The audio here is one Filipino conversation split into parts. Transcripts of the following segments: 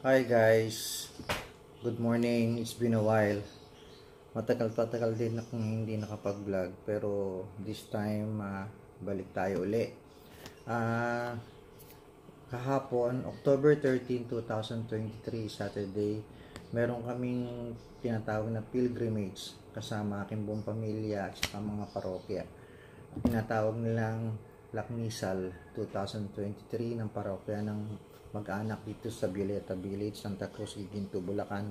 Hi guys, good morning. It's been a while. Matagal din akong hindi nakapag-vlog pero this time balik tayo uli. Ah, Kahapon, October 13, 2023, Saturday, meron kaming tinatawag na pilgrimage kasama aking buong pamilya at saka mga parokya. Tinatawag nilang Lakmisal 2023 ng parokya ng mag-anak dito sa Violeta Village, Santa Cruz, Iginto, Bulacan.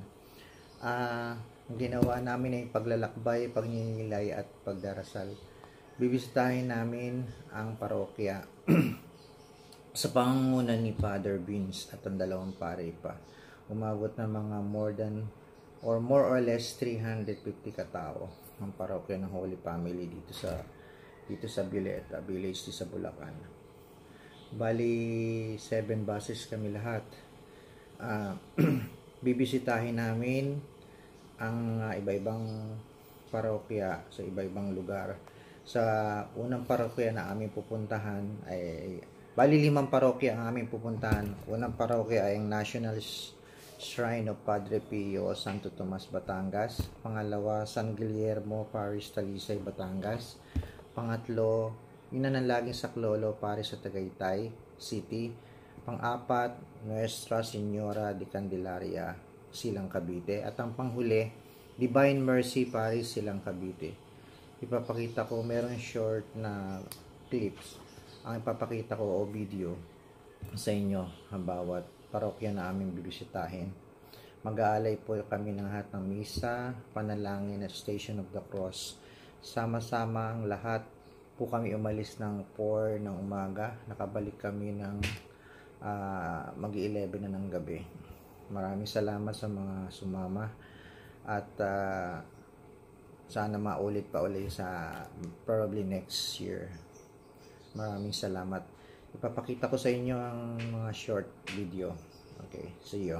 Ang ginawa namin ay paglalakbay, pagninilay at pagdarasal. Bibisitahin namin ang parokya sa pangunguna ni Father Vince at ang dalawang pare pa. Umabot na mga more or less 350 katao ang parokya ng Holy Family dito sa Violeta Village sa Bulacan. Bali 7 buses kami lahat. Bibisitahin namin ang iba-ibang parokya sa iba-ibang lugar. Sa unang parokya na aming pupuntahan ay bali 5 parokya ang aming pupuntahan. Unang parokya ay ang National Shrine of Padre Pio, Santo Tomas, Batangas. Pangalawa, San Guillermo Parish, Talisay, Batangas. Pangatlo, Inanalaging Saklolo Parish sa Tagaytay City. Pang-apat, Nuestra Señora de Candelaria, Silang Cavite. At ang panghuli, Divine Mercy Parish, Silang Cavite. Ipapakita ko, meron short na clips. Ang ipapakita ko o video sa inyo ang bawat parokya na aming bibisitahin. Mag-aalay po kami ng lahat ng misa, panalangin at Station of the Cross. Sama-sama ang lahat po kami umalis ng 4 ng umaga. Nakabalik kami ng mag-11 na ng gabi. Maraming salamat sa mga sumama at sana maulit pa ulit sa probably next year. Maraming salamat. Ipapakita ko sa inyo ang mga short video. Okay, see you.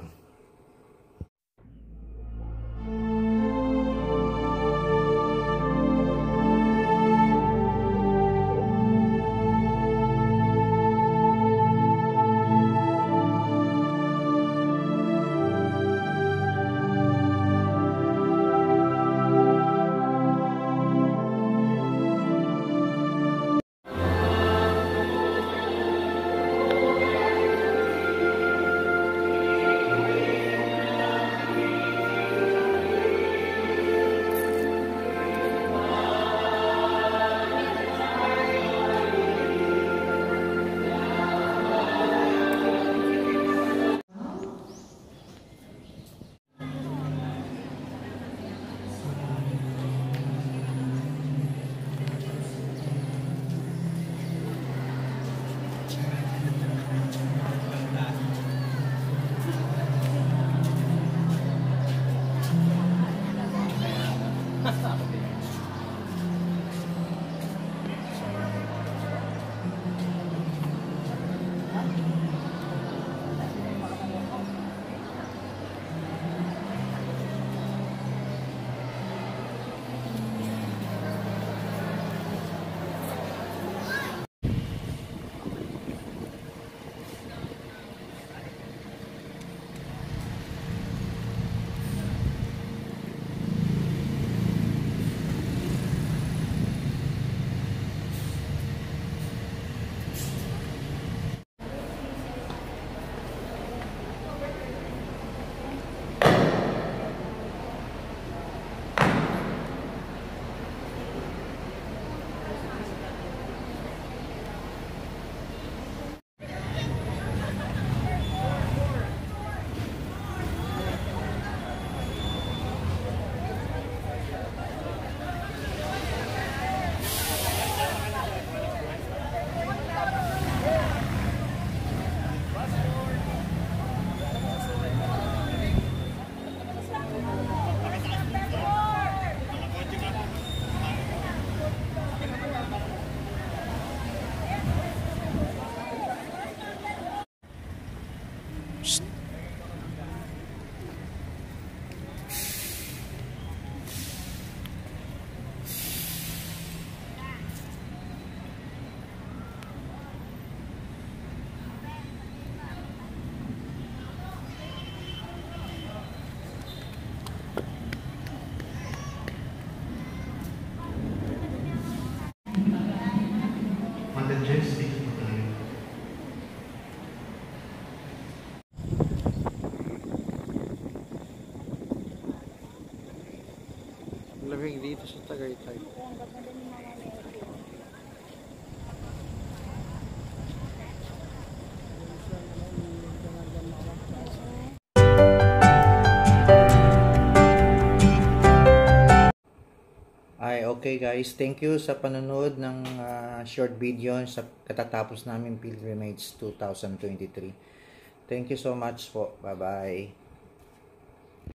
lamig dito sa Tagaytay. Ay, okay guys. Thank you sa panonood ng short video sa katatapos namin Pilgrimage 2023. Thank you so much po. Bye-bye.